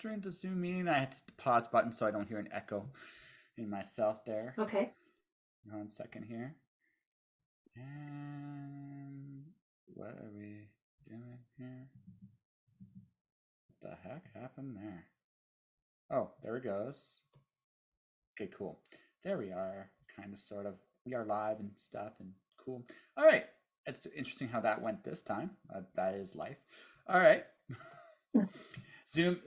entering the Zoom meeting. I had to hit the pause button so I don't hear an echo in myself there. Okay. 1 second here. And what are we doing here? What the heck happened there? Oh, there it goes. Okay, cool. There we are. Kind of, sort of. We are live and stuff and cool. All right. It's interesting how that went this time. That is life. All right. Zoom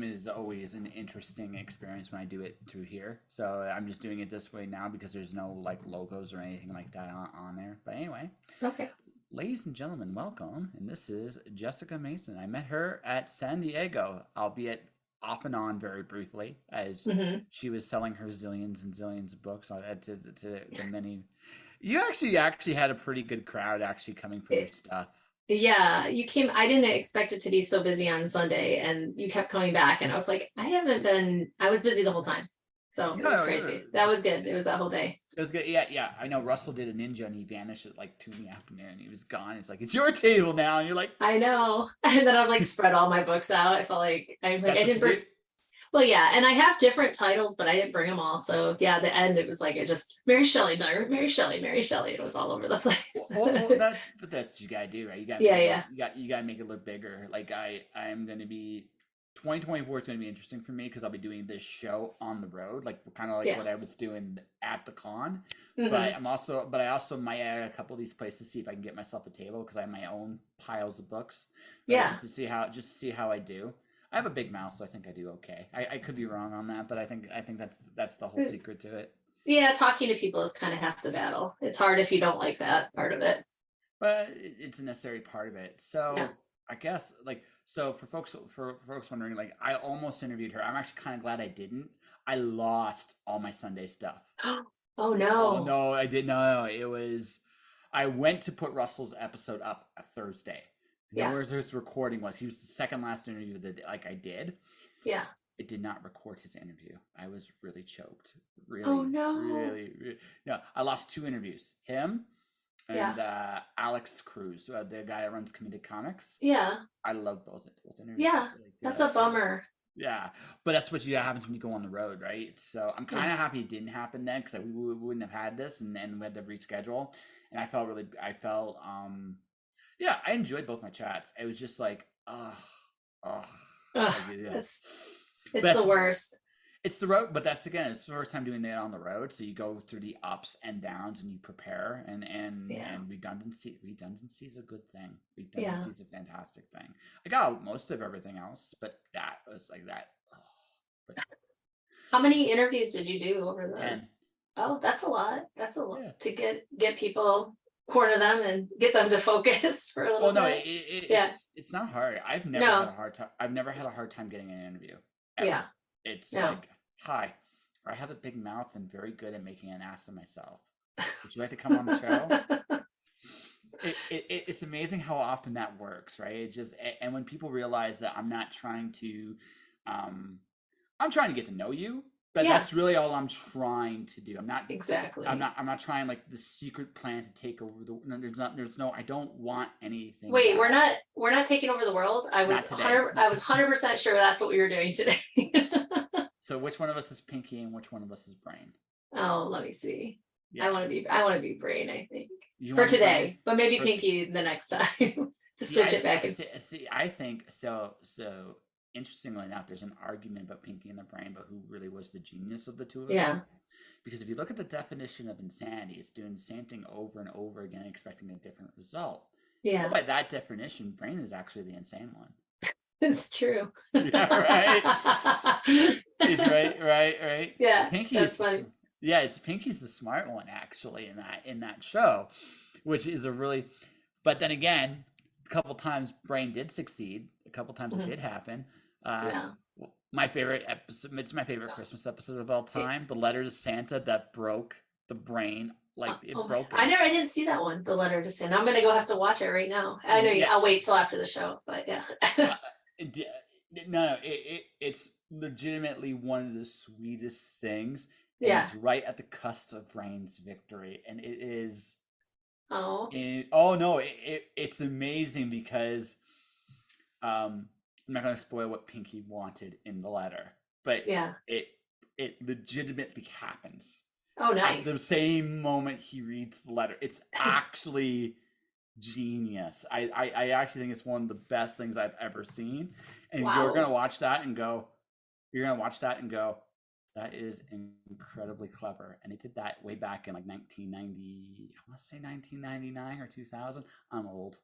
is always an interesting experience when I do it through here. So I'm just doing it this way now because there's no like logos or anything like that on there. But anyway, Okay. ladies and gentlemen, welcome. And this is Jessica Mason. I met her at San Diego, albeit off and on very briefly, as she was selling her zillions and zillions of books to the many. You actually had a pretty good crowd actually coming for your stuff. Yeah, you came. I didn't expect it to be so busy on Sunday, and you kept coming back, and I was like, I was busy the whole time, so it was crazy. That was good. It was that whole day. It was good. Yeah. I know Russell did a ninja and he vanished at like 2 in the afternoon. He was gone. It's like, it's your table now, and you're like, I know. And then I was like, spread all my books out. I felt like I didn't bring. Well, yeah, and I have different titles, but I didn't bring them all. So yeah, at the end it was like it just Mary Shelley. It was all over the place. Well, that's what you gotta do, right? You gotta make it look bigger. Like I'm gonna be 2024 is gonna be interesting for me because I'll be doing this show on the road, like kind of like what I was doing at the con. But I also might add a couple of these places to see if I can get myself a table because I have my own piles of books. Just to see how I do. I have a big mouth, so I think I do okay. I could be wrong on that, but I think that's the whole secret to it. Yeah, talking to people is kind of half the battle. It's hard if you don't like that part of it. But it's a necessary part of it. So I guess for folks wondering, like I almost interviewed her. I'm actually kind of glad I didn't. I lost all my Sunday stuff. Oh no. Oh no, I didn't know. I went to put Russell's episode up a Thursday. Where his recording was. He was the second last interview that I did. Yeah. It did not record his interview. I was really choked. Really. Oh no. Really. No, I lost 2 interviews. Him and Alex Cruz, the guy that runs Committed Comics. Yeah. I love both interviews. Yeah. That's a bummer. Yeah, but that's what happens when you go on the road, right? So I'm kind of happy it didn't happen then because we wouldn't have had this, and then we had to reschedule. And I felt yeah, I enjoyed both my chats. It was just like, it's the worst. It's the road, but it's the first time doing it on the road. So you go through the ups and downs, and you prepare, and redundancy is a good thing. Redundancy is a fantastic thing. I got most of everything else, but that was like that. How many interviews did you do over the 10? Oh, that's a lot. That's a lot to get people. Corner them and get them to focus for a little bit. It's not hard. I've never had a hard time. I've never had a hard time getting an interview. Ever. Yeah, it's like, hi, I have a big mouth and very good at making an ass of myself. Would you like to come on the show? It's amazing how often that works, right? It's just, and when people realize that I'm not trying to, I'm trying to get to know you. But that's really all I'm trying to do. I'm not I'm not trying like the secret plan to take over the. There's no. I don't want anything. Wait, we're not taking over the world. I was 100% sure that's what we were doing today. So which one of us is Pinky and which one of us is Brain? Oh, let me see. Yeah. I want to be Brain. I think for today, but maybe Pinky the next time to switch it back. See, I think so. Interestingly enough, there's an argument about Pinky and the Brain, but who really was the genius of the two of them. Yeah. Because if you look at the definition of insanity, it's doing the same thing over and over again, expecting a different result. Yeah. So by that definition, Brain is actually the insane one. It's true. Yeah, right. It's right. Yeah. Pinky's funny. Pinky's the smart one actually in that show, which is a really. But then again, a couple times Brain did succeed. A couple times it did happen. My favorite episode. It's my favorite Christmas episode of all time. The letter to Santa that broke the Brain. Broke. I didn't see that one. The letter to Santa. I'm gonna have to watch it right now. I know. I'll wait till after the show. But yeah. No, it's legitimately one of the sweetest things. Yeah. It's right at the cusp of Brain's victory, and it is. It's amazing because. I'm not going to spoil what Pinky wanted in the letter, but Yeah. it legitimately happens Oh, at the nice. same moment he reads the letter. It's actually genius. I actually think it's one of the best things I've ever seen. And you're Wow. gonna watch that and go, you're gonna watch that and go, that is incredibly clever. And it did that way back in like 1990, I want to say 1999 or 2000. I'm old.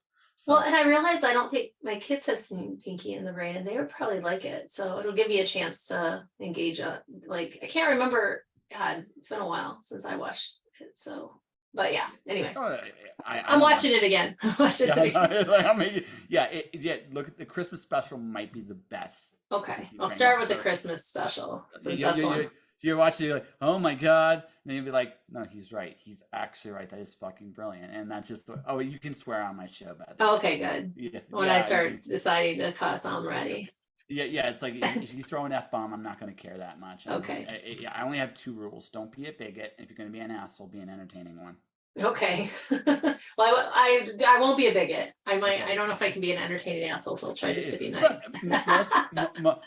Well, So and I realized I don't think my kids have seen Pinky and the Brain, and they would probably like it. So it'll give you a chance to engage. Like I can't remember. God, it's been a while since I watched it. So, but yeah. Anyway, oh, I'm I watching watched. it again. I'm watching Yeah, it again. I mean, yeah, yeah. Look, the Christmas special might be the best Okay, Pinky I'll Brain start with the episode. Christmas special You, since you, that's you, the you, one. you're watching, you're like, oh my god, and then you'll be like, no, he's right. He's actually right. That is fucking brilliant. And that's just, oh, you can swear on my show, by the way. Okay, So good. yeah, When I yeah, start deciding to cuss, I'm ready. yeah. It's like if you throw an F bomb, I'm not going to care that much. Okay. I only have 2 rules. Don't be a bigot. If you're going to be an asshole, be an entertaining one. Okay. Well, I won't be a bigot. I might. Okay. I don't know if I can be an entertaining asshole, so I'll try just to be So, nice.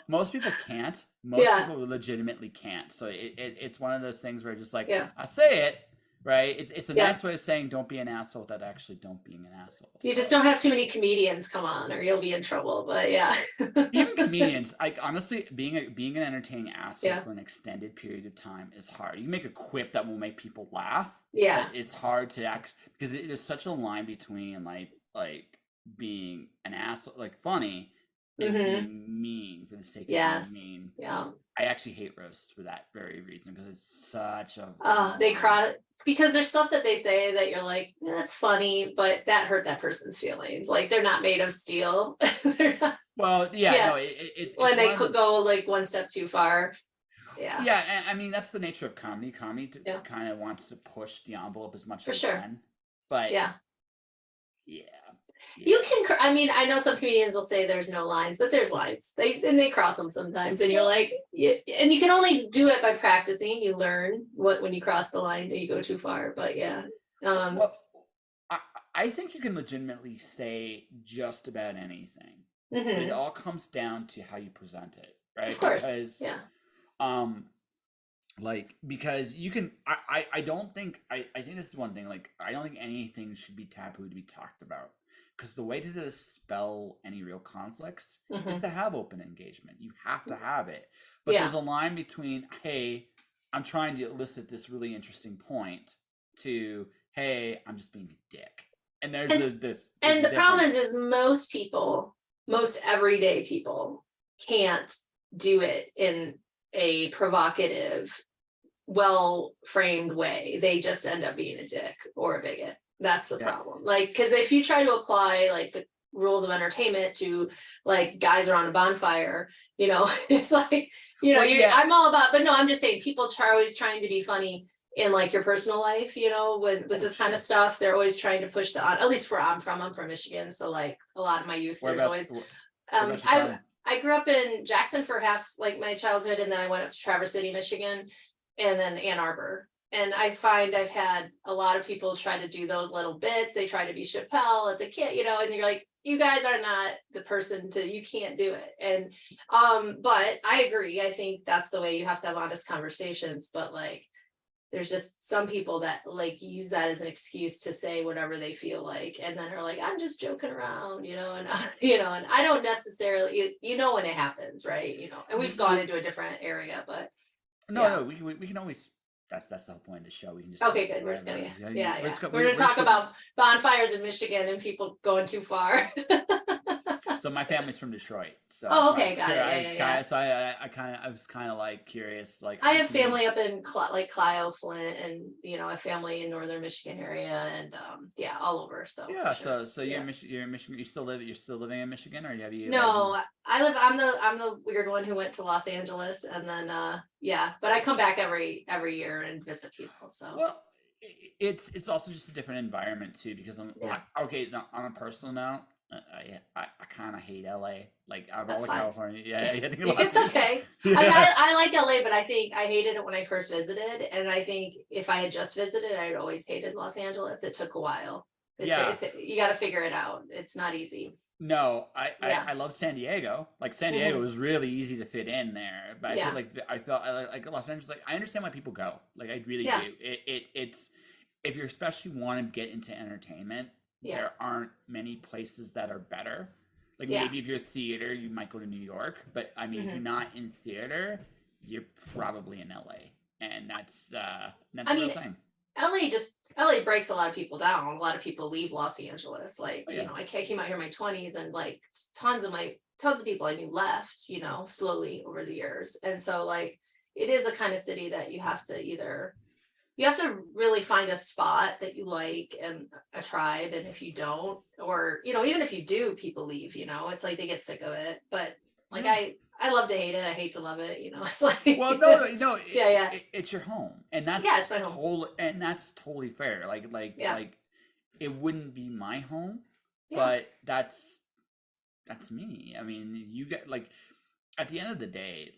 most people can't. Most Yeah. people legitimately can't. So it's one of those things where just like Yeah. I say it right. It's a Yeah. nice way of saying don't be an asshole without actually don't being an asshole. You just don't have too many comedians come on, or you'll be in trouble. But yeah. Even comedians, like honestly, being an entertaining asshole Yeah. for an extended period of time is hard. You make a quip that will make people laugh, Yeah. but it's hard to act because there's such a line between like being an asshole, like funny, and being mean for the sake of Yes. being mean. Yeah. I actually hate roasts for that very reason because it's such a They cry because there's stuff that they say that you're like, "Yeah, that's funny, but that hurt that person's feelings. Like they're not made of steel. They're not, well, yeah, yeah. no, it's When they one of could those, go like one step too far. Yeah. yeah, I mean that's the nature of comedy. Comedy Yeah. kind of wants to push the envelope as much For as it sure. can, but Yeah. yeah. You can. I mean, I know some comedians will say there's no lines, but there's lines. They cross them sometimes, and you're like, and you can only do it by practicing. You learn when you cross the line, you go too far. But yeah. Well, I think you can legitimately say just about anything, but it all comes down to how you present it, right? Of course. Because, Yeah. like because you can. I don't think I think this is one thing. Like I don't think anything should be taboo to be talked about. Because the way to dispel any real conflicts is to have open engagement. You have to have it. But there's a line between, hey, I'm trying to elicit this really interesting point to, hey, I'm just being a dick. And there's and the problem is most everyday people can't do it in a provocative, well-framed way. They just end up being a dick or a bigot. That's the problem. Like, because if you try to apply like the rules of entertainment to like guys around a bonfire, it's like, Well, I'm all about, but no, I'm just saying people are always trying to be funny in like your personal life, with this kind of stuff. They're always trying to push at least I'm from Michigan. So like a lot of my youth, there's always, I grew up in Jackson for half like my childhood. And then I went up to Traverse City, Michigan, and then Ann Arbor. And I find I've had a lot of people try to do those little bits. They try to be Chappelle at the kid, and you're like, you guys are not the person you can't do it. And, but I agree. I think that's the way you have to have honest conversations. But like, there's just some people that like use that as an excuse to say whatever they feel like. And then are like, I'm just joking around, and, and I don't necessarily, when it happens, right. And we've gone into a different area, but. No, we can always. That's the whole point of the show. We can just okay, good. We're just gonna we're gonna talk about bonfires in Michigan and people going too far. So my family's from Detroit. So okay, got it. So I was kind of like curious. Like I have family up in Clio, Flint, and a family in northern Michigan area, and all over. So yeah, sure. so you're in Michigan. You're still living in Michigan, or have you? No, I live. I'm the weird one who went to Los Angeles, and then but I come back every year and visit people. So well, it's also just a different environment too, because on a personal note. I kind of hate LA. Like out of all of California, it's okay. Yeah. I mean, I like LA, but I think I hated it when I first visited, and I think if I had just visited, I'd always hated Los Angeles. It took a while. You got to figure it out. It's not easy. No, Yeah. I love San Diego. Like San Diego Hmm. was really easy to fit in there, but I feel Yeah. like I felt like Los Angeles. Like I understand why people go. Like I really Yeah. do. It's if you especially want to get into entertainment, Yeah. there aren't many places that are better. Like Yeah. maybe if you're theater, you might go to New York, but I mean if you're Hmm. not in theater, you're probably in LA, and that's I a real mean, thing. LA breaks a lot of people down. A lot of people leave Los Angeles. Like, Oh yeah, I came out here in my 20s, and like tons of people I knew left, slowly over the years. And so like it is a kind of city that you have to really find a spot that you like and a tribe. And if you don't, or even if you do, people leave, it's like they get sick of it. But like yeah. I love to hate it. I hate to love it. It's like Well, no. yeah, yeah. It's your home, Yeah, it's my home. and that's totally fair. Yeah. It wouldn't be my home, Yeah. but that's me. I mean, you get like at the end of the day,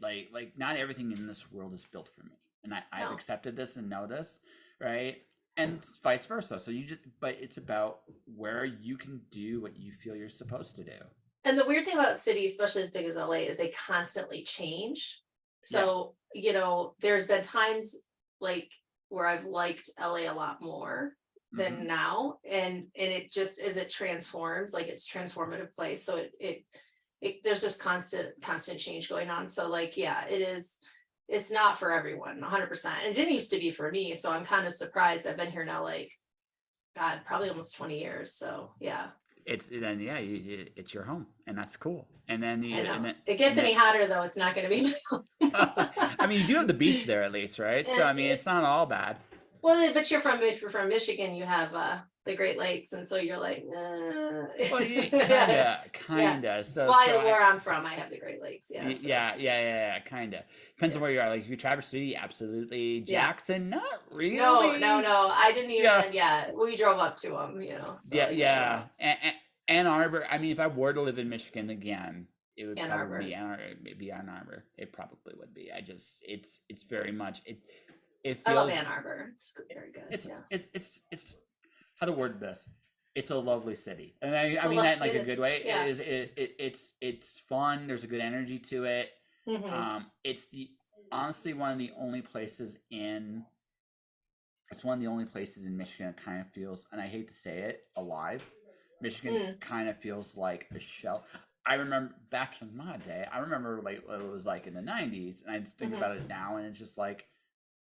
not everything in this world is built for me, and I've No. accepted this and know this, right? And vice versa. So but it's about where you can do what you feel you're supposed to do. And the weird thing about cities, especially as big as LA, is they constantly change. Yeah. So, there's been times like where I've liked LA a lot more Mm-hmm. than now. And it just as it transforms, like it's a transformative place. So there's just constant change going on. So like, yeah, it's not for everyone, 100%. And it didn't used to be for me. So I'm kind of surprised. I've been here now, like, God, probably almost 20 years. So yeah. It's then yeah, it's your home, and that's cool. And then I know. and then It gets and then any hotter though, it's not gonna be my home. I mean, you do have the beach there at least, right? So I mean, it's It's not all bad. well, but you're from Michigan, you have the Great Lakes, and so you're like, Well, yeah, yeah, yeah. kinda. So Well, where I'm from, I have the Great Lakes, yeah. So kinda. Depends yeah, on where you are. Like if you Traverse City, absolutely. yeah. Jackson, not No, no, really. no. I didn't Yeah, even. Yeah, we drove up to them, so I did it yeah. once. Ann Arbor. I mean, if I were to live in Michigan again, it would Ann probably be Arbor's. Ann Arbor. It probably would be. It's very much it I love feels Ann Arbor. It's very good. it's Yeah. it's how to word this. It's a lovely city, and I It's mean that in like it a is. good way. Yeah. It's fun. There's a good energy to it. Hmm. It's the honestly one of the only places in it's one of the only places in Michigan that kind of feels, and I hate to say it, alive. Michigan Mm. kind of feels like a shell. I remember back in my day. I remember like what it was like in the '90s, and I just think Hmm. about it now, and it's just like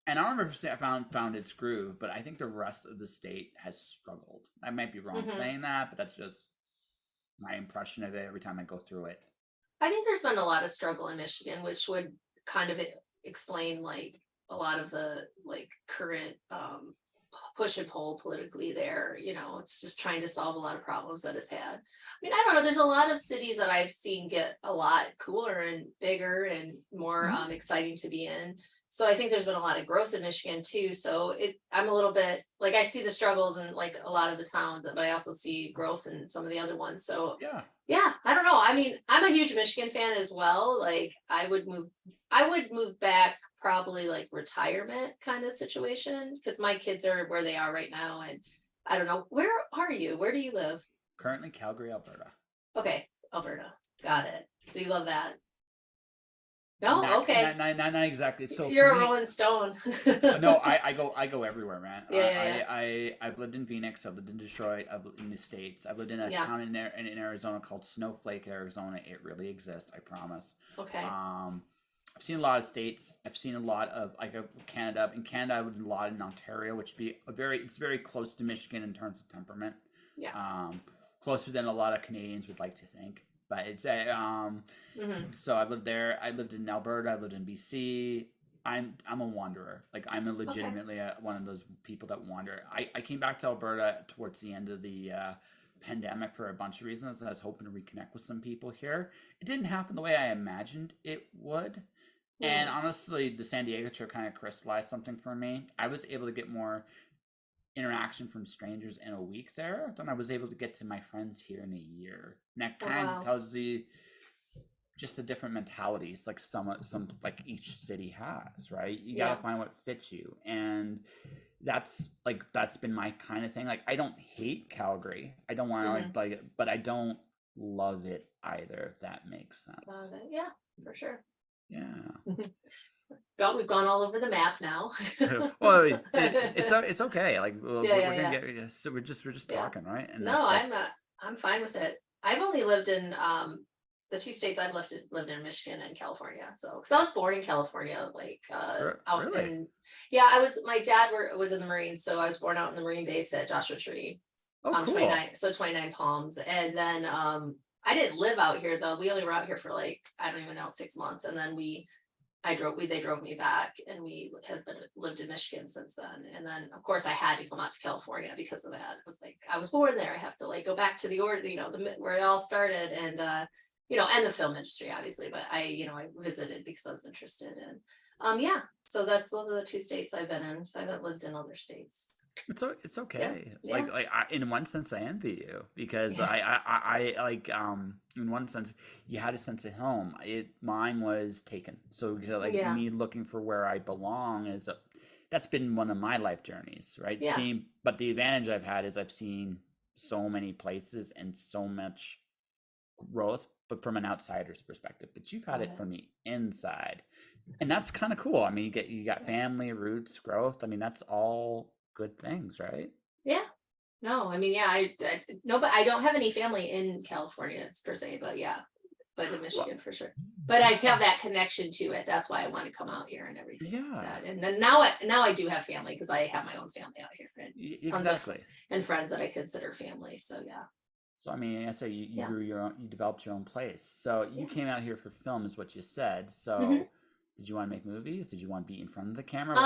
and I remember I found its groove, but I think the rest of the state has struggled. I might be wrong Hmm. saying that, but that's just my impression of it every time I go through it. I think there's been a lot of struggle in Michigan, which would kind of explain like a lot of the like current push and pull politically there. It's just trying to solve a lot of problems that it's had. I mean, I don't know. There's a lot of cities that I've seen get a lot cooler and bigger and more Mm-hmm. exciting to be in. So I think there's been a lot of growth in Michigan too. So I'm a little bit like I see the struggles in like a lot of the towns, but I also see growth in some of the other ones. So Yeah, yeah, I don't know. I mean, I'm a huge Michigan fan as well. Like I would move back probably like retirement kind of situation because my kids are where they are right now. And I don't know, where are you? Where do you live? currently Calgary, Alberta. Okay, Alberta. Got it. So you love that. No, Not okay. not exactly. So for You're a me, Rolling Stone. no, I go everywhere, man. Yeah, yeah, I've lived in Phoenix, I've lived in Detroit, I've lived in the States, I've lived in a yeah. town in Arizona called Snowflake, Arizona. It really exists, I promise. Okay. I've seen a lot of states. I've seen a lot of Canada. In Canada, I lived a lot in Ontario, which would be it's very close to Michigan in terms of temperament. Yeah. Closer than a lot of Canadians would like to think. But it's Hmm. so I've lived there. I lived in Alberta. I lived in BC. I'm a wanderer. Like I'm a Okay. legitimately one of those people that wander. I came back to Alberta towards the end of the pandemic for a bunch of reasons. I was hoping to reconnect with some people here. It didn't happen the way I imagined it would. And Hmm. honestly, the San Diego trip kind of crystallized something for me. I was able to get more interaction from strangers in a week there than I was able to get to my friends here in a year. And that Oh, kind of just wow. tells you just the different mentalities like some like each city has, right? You got Yeah. to find what fits you. And that's been my kind of thing. Like I don't hate Calgary. I don't want to Hmm. but I don't love it either, if that makes sense. Yeah, for sure. Yeah. We've gone all over the map now. Well, it's okay. Like Yeah, we're gonna yeah, get, so we're just yeah. talking, right? And No, that's I'm fine with it. I've only lived in the two states I've lived in Michigan and California. So, because I was born in California, like out really in, yeah, my dad was in the Marines, so I was born out in the Marine base at Joshua Tree, cool. 29 Palms, and then I didn't live out here though. We only were out here for like, I don't even know, 6 months, and then they drove me back, and we have lived in Michigan since then. And then of course I had to come out to California because of that. It was like, I was born there, I have to like go back to the order, where it all started, and and the film industry obviously, but I visited because I was interested in yeah. So those are the two states I've been in. So I haven't lived in other states. It's Yeah, okay. yeah, In one sense, I envy you because yeah, I like in one sense you had a sense of home. Mine was taken. So like yeah, me looking for where I belong that's been one of my life journeys, right? yeah, But the advantage I've had is I've seen so many places and so much growth, but from an outsider's perspective. But you've had it yeah, from the inside, and that's kind of cool. I mean, you got yeah. family, roots, growth. I mean, that's all good things, right? Yeah. No, I mean, yeah, I no, but I don't have any family in California, per se, but yeah, but in Well, Michigan for sure. But I have that connection to it. That's why I want to come out here and everything like yeah, that. And then now I do have family because I have my own family out here, and tons of exactly. and friends that I consider family. So yeah, So I mean, I say you yeah, grew your own, you developed your own place. So you yeah. came out here for film, is what you said. Hmm. So did you want to make movies? Did you want to be in front of the camera?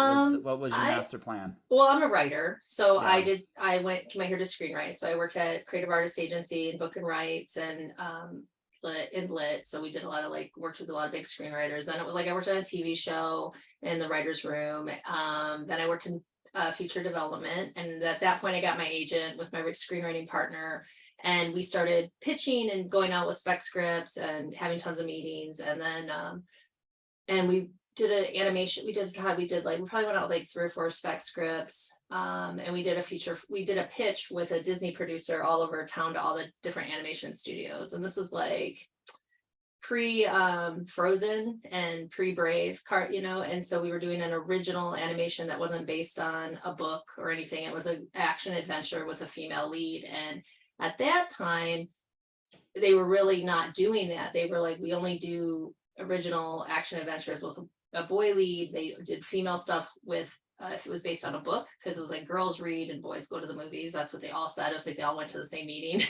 What was your I master plan? Well, I'm a writer, so Yeah. came out here to screenwrite. So I worked at Creative Artist Agency and Book and Rights and lit. So we did a lot of like worked with a lot of big screenwriters. Then it was like I worked on a TV show in the writer's room. Then I worked in feature development, and at that point I got my agent with my screenwriting partner, and we started pitching and going out with spec scripts and having tons of meetings. And then and we did an animation. We probably went out with like 3 or 4 spec scripts. And we did a pitch with a Disney producer all over town to all the different animation studios. And this was like pre Frozen and pre Brave cart, and so we were doing an original animation that wasn't based on a book or anything. It was an action adventure with a female lead. And at that time, they were really not doing that. They were like, we only do original action adventures with a boy lead. They did female stuff with if it was based on a book, because it was like girls read and boys go to the movies. That's what they all said. It was like they all went to the same meeting,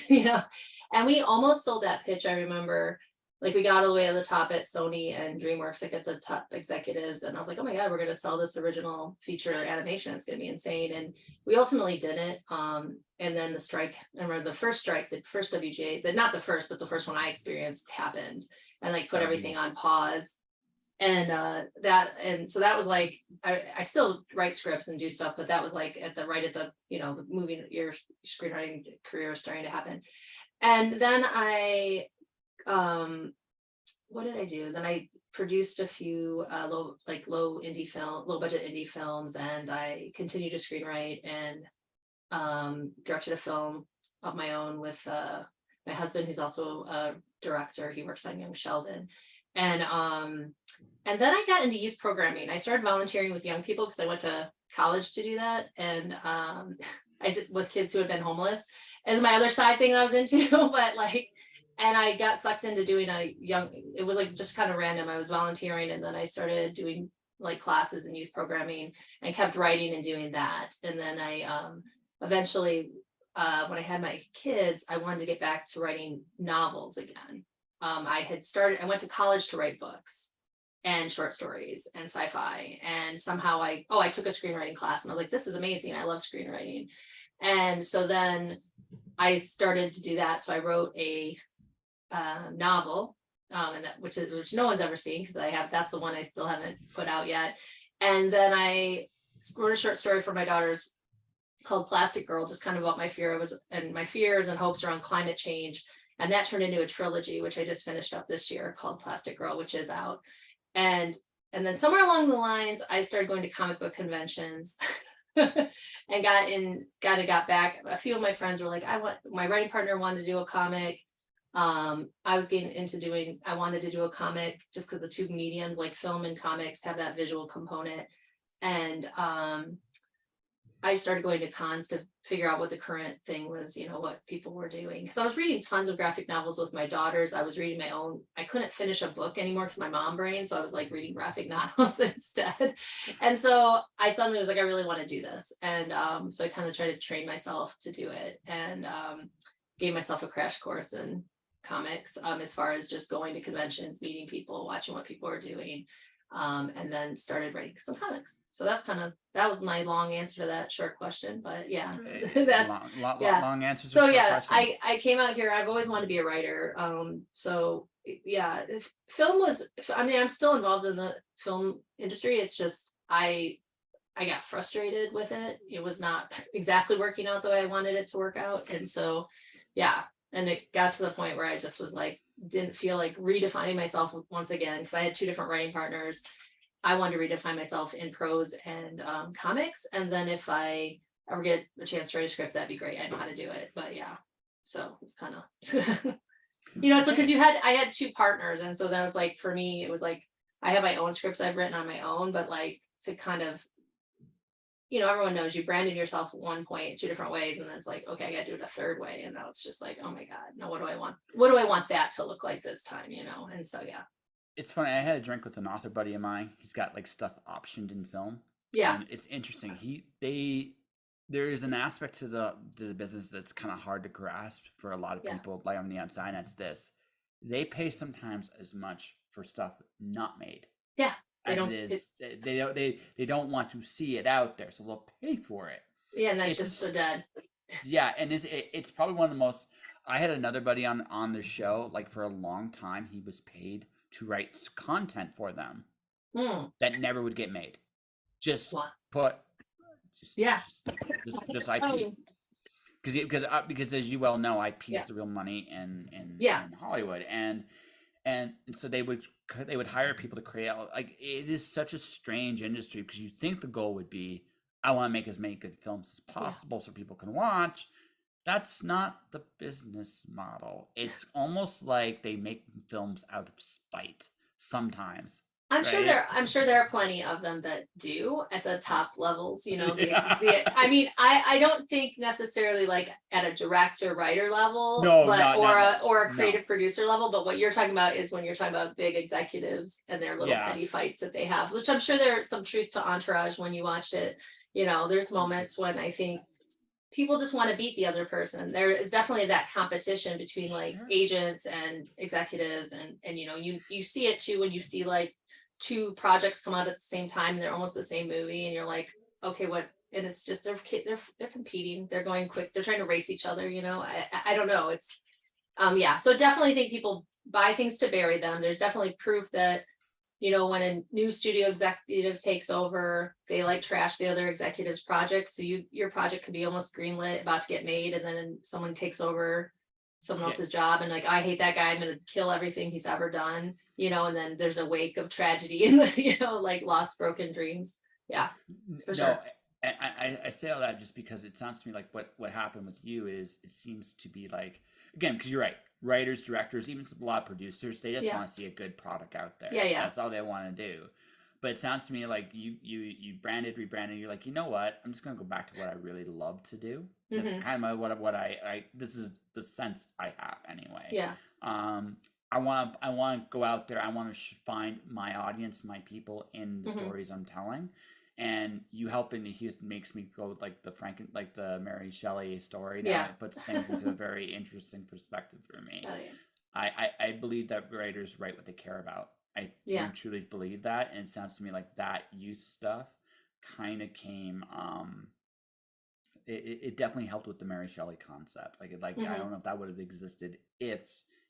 And we almost sold that pitch. I remember, like, we got all the way to the top at Sony and DreamWorks, like at the top executives, and I was like, oh my god, we're going to sell this original feature animation. It's going to be insane. And we ultimately didn't. And then the strike, remember the first strike, the first WGA, not the first, but the first one I experienced happened, and like put everything on pause. And so that was like, I still write scripts and do stuff, but that was like right at the the movie, your screenwriting career was starting to happen. And then what did I do? Then I produced a few low budget indie films, and I continued to screenwrite and directed a film of my own with my husband, who's also a director. He works on Young Sheldon. And then I got into youth programming. I started volunteering with young people because I went to college to do that. And I did with kids who had been homeless as my other side thing that I was into. But like, and I got sucked into doing it was like just kind of random. I was volunteering, and then I started doing like classes in youth programming and kept writing and doing that. And then I eventually, when I had my kids, I wanted to get back to writing novels again. I went to college to write books and short stories and sci-fi. And somehow I took a screenwriting class, and I was like, this is amazing. I love screenwriting. And so then I started to do that. So I wrote a novel, and which no one's ever seen, because that's the one I still haven't put out yet. And then I wrote a short story for my daughters called Plastic Girl, just kind of about my fears and hopes around climate change. And that turned into a trilogy, which I just finished up this year, called Plastic Girl, which is out. And then somewhere along the lines, I started going to comic book conventions and got back. A few of my friends were like, my writing partner wanted to do a comic. I was getting into I wanted to do a comic just because the two mediums like film and comics have that visual component. And I started going to cons to figure out what the current thing was, what people were doing. Because I was reading tons of graphic novels with my daughters. I was reading my own, I couldn't finish a book anymore because my mom brain. So I was like reading graphic novels instead. And so I suddenly was like, I really want to do this. And so I kind of tried to train myself to do it, and gave myself a crash course in comics, as far as just going to conventions, meeting people, watching what people are doing. And then started writing some comics. So that was my long answer to that short question. But yeah, that's yeah. Long answers So or short yeah, questions. I came out here. I've always wanted to be a writer. So yeah, if film was. I mean, I'm still involved in the film industry. It's just I got frustrated with it. It was not exactly working out the way I wanted it to work out, and so yeah, and it got to the point where I just was like, didn't feel like redefining myself once again, because I had two different writing partners. I wanted to redefine myself in prose and comics, and then if I ever get a chance to write a script, that'd be great. I know how to do it, but yeah, so it's kind of so because I had two partners, and so that was like, for me it was like I have my own scripts I've written on my own, but like to kind of, everyone knows you branded yourself at one point two different ways, and then it's like, okay, I gotta do it a third way, and now it's just like, oh my god, no, what do I want that to look like this time, and so yeah. It's funny, I had a drink with an author buddy of mine. He's got like stuff optioned in film. Yeah. And it's interesting. There is an aspect to the business that's kind of hard to grasp for a lot of people, like on the outside. That's this: they pay sometimes as much for stuff not made. Yeah, they don't want to see it out there, so they'll pay for it. Yeah, and that's just the dead. Yeah, and it's probably one of the most. I had another buddy on the show, like for a long time. He was paid to write content for them that never would get made. Just put, just IP. Because as you well know, IP is the real money in Hollywood, and so they would hire people to create. Like, it is such a strange industry, because you think the goal would be, I want to make as many good films as possible so people can watch. That's not the business model. It's almost like they make films out of spite sometimes. I'm sure there are plenty of them that do at the top levels, I mean, I don't think necessarily like at a director writer level, or a creative producer level, but what you're talking about is when you're talking about big executives and their little petty fights that they have, which I'm sure there's some truth to Entourage when you watched it. There's moments when I think people just want to beat the other person. There is definitely that competition between like agents and executives, and you see it too when you see like two projects come out at the same time and they're almost the same movie, and you're like, okay, what? And it's just they're competing, they're going quick, they're trying to race each other. I don't know. It's so definitely think people buy things to bury them. There's definitely proof that when a new studio executive takes over, they like trash the other executive's projects. So your project could be almost greenlit, about to get made, and then someone takes over someone else's job, and like, I hate that guy, I'm gonna kill everything he's ever done, and then there's a wake of tragedy and like lost, broken dreams. Yeah, for sure. I say all that just because it sounds to me like what happened with you is, it seems to be like, again, because you're right, writers, directors, even a lot of producers, they just want to see a good product out there. Yeah. That's all they want to do. But it sounds to me like you rebranded. You're like, you know what? I'm just gonna go back to what I really love to do. That's kind of what I. This is the sense I have anyway. Yeah. I want to go out there. I want to find my audience, my people in the stories I'm telling. And you helping the Houston makes me go like the Mary Shelley story. Now it puts things into a very interesting perspective for me. I believe that writers write what they care about. I do truly believe that, and it sounds to me like that youth stuff kind of came. It definitely helped with the Mary Shelley concept. I don't know if that would have existed if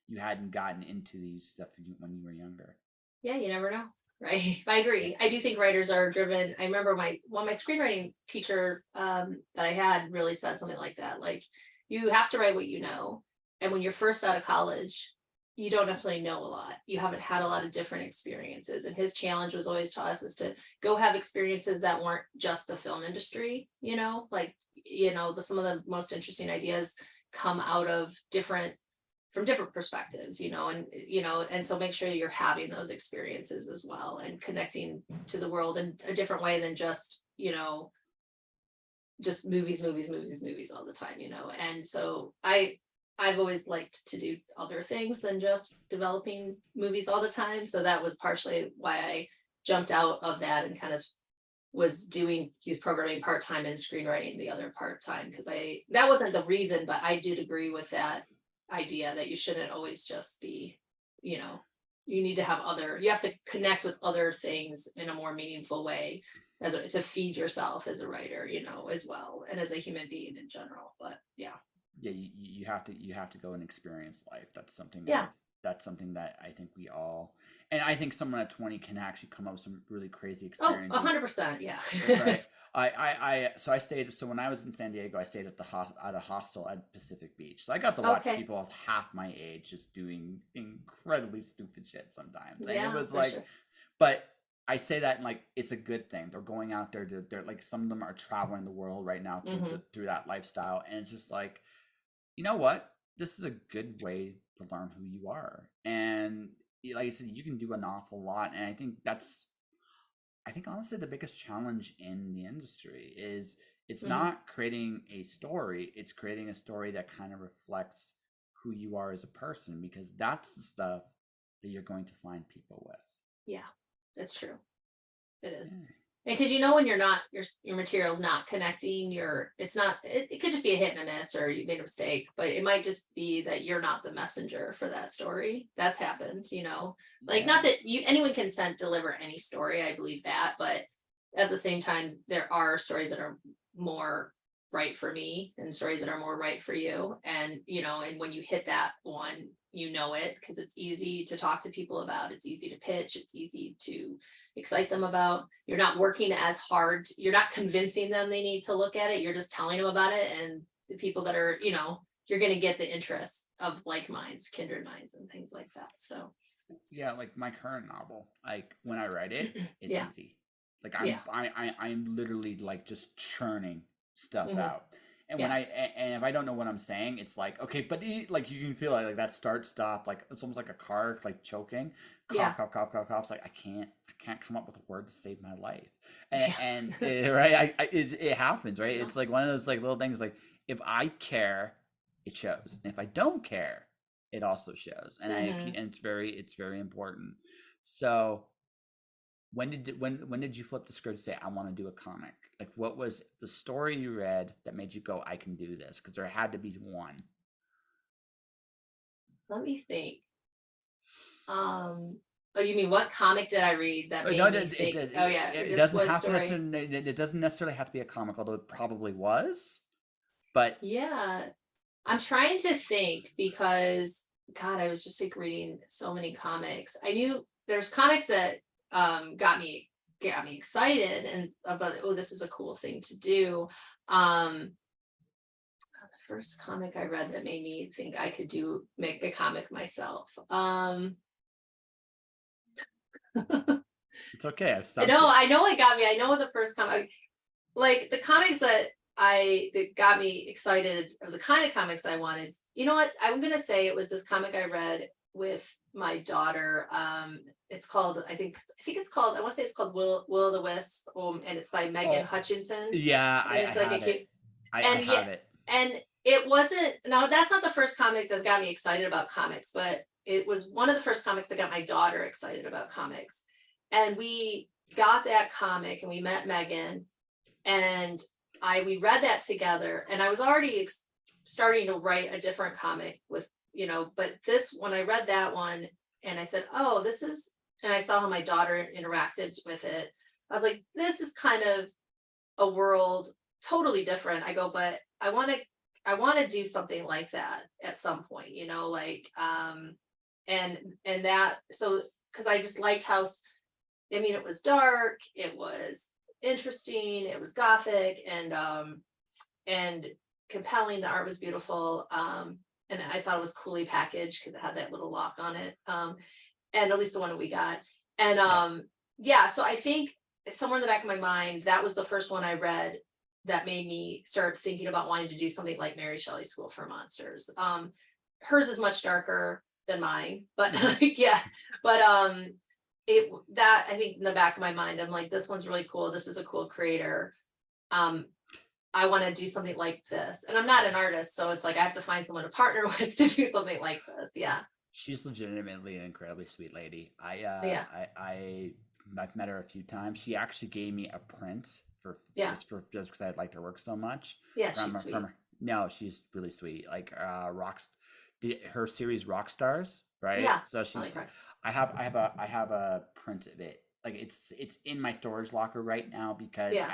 you hadn't gotten into these stuff when you were younger. Yeah, you never know. Right. I agree. I do think writers are driven. I remember my screenwriting teacher that I had really said something like that. Like, you have to write what you know. And when you're first out of college, you don't necessarily know a lot. You haven't had a lot of different experiences. And his challenge was always to us is to go have experiences that weren't just the film industry, some of the most interesting ideas come out of different from different perspectives, and so make sure you're having those experiences as well and connecting to the world in a different way than just, just movies, movies, movies, movies all the time, And so I've always liked to do other things than just developing movies all the time. So that was partially why I jumped out of that and kind of was doing youth programming part-time and screenwriting the other part-time, because that wasn't the reason, but I did agree with that idea that you shouldn't always just be, you need to have you have to connect with other things in a more meaningful way to feed yourself as a writer, as well, and as a human being in general. But yeah, you have to go and experience life. That's something yeah, that's something that I think we all, and I think someone at 20 can actually come up with some really crazy experiences. 100%, yeah. Right. So I stayed. So when I was in San Diego, I stayed at a hostel at Pacific Beach. So I got to watch people of half my age just doing incredibly stupid shit sometimes, and it was like, sure. But I say that like it's a good thing. They're going out there. They're like, some of them are traveling the world right now through that lifestyle, and it's just like, you know what? This is a good way to learn who you are, and like I said, you can do an awful lot, and I think honestly the biggest challenge in the industry is it's not creating a story, it's creating a story that kind of reflects who you are as a person, because that's the stuff that you're going to find people with. Yeah, that's true. It is. Because when you're not, your material's not connecting, it could just be a hit and a miss, or you made a mistake, but it might just be that you're not the messenger for that story. That's happened, like, not that anyone can deliver any story, I believe that, but at the same time, there are stories that are more right for me and stories that are more right for you. And, and when you hit that one, it, because it's easy to talk to people about, it's easy to pitch, it's easy to excite them about. You're not working as hard, you're not convincing them they need to look at it, you're just telling them about it. And the people that are, you're going to get the interest of like minds, kindred minds, and things like that. So yeah, like my current novel, like when I write it, it's easy. Like I'm literally like just churning stuff out. And when and if I don't know what I'm saying, it's like, okay, but like you can feel like that start stop, like it's almost like a car like choking, cough, cough, cough, cough, cough. It's like I can't come up with a word to save my life. And right, it happens, right? It's like one of those like little things. Like if I care, it shows, and if I don't care, it also shows. And and it's very important. So when did you flip the script and say, I want to do a comic? Like, what was the story you read that made you go, I can do this? Because there had to be one. Let me think. Oh, you mean what comic did I read that made me think? It doesn't necessarily have to be a comic, although it probably was. But yeah, I'm trying to think, because God, I was just like reading so many comics. I knew there's comics that got me excited and about, oh, this is a cool thing to do. The first comic I read that made me think I could make a comic myself. It's okay. I know it got me. I know the first comic, like the comics that got me excited, or the kind of comics I wanted. You know what? I'm gonna say it was this comic I read with my daughter. It's called, I think it's called, I want to say it's called Will o' the Wisp, and it's by Megan Hutchinson. Yeah, and it's like it. I have it. And it wasn't, now that's not the first comic that's got me excited about comics, but it was one of the first comics that got my daughter excited about comics. And we got that comic and we met Megan, and we read that together, and I was already starting to write a different comic with, but when I read that one and I said, oh, this is, and I saw how my daughter interacted with it, I was like, this is kind of a world totally different. I go, but I want to do something like that at some point, and that, so, because I just liked how, it was dark, it was interesting, it was gothic, and compelling. The art was beautiful, and I thought it was coolly packaged because it had that little lock on it, and at least the one that we got. And so I think somewhere in the back of my mind, that was the first one I read that made me start thinking about wanting to do something like Mary Shelley's School for Monsters. hers is much darker than mine, but Mhm. like, yeah, but it that I think in the back of my mind, I'm like, this one's really cool. This is a cool creator. Um, I want to do something like this. And I'm not an artist, so it's like I have to find someone to partner with to do something like this. Yeah. She's legitimately an incredibly sweet lady. Yeah. I've met her a few times. She actually gave me a print for Yeah. just because I liked her work so much. Yeah. She's From sweet. her. No, she's really sweet. Like her series Rock Stars, right? Yeah. So I like she's her. I have a print of it. Like it's in my storage locker right now because Yeah.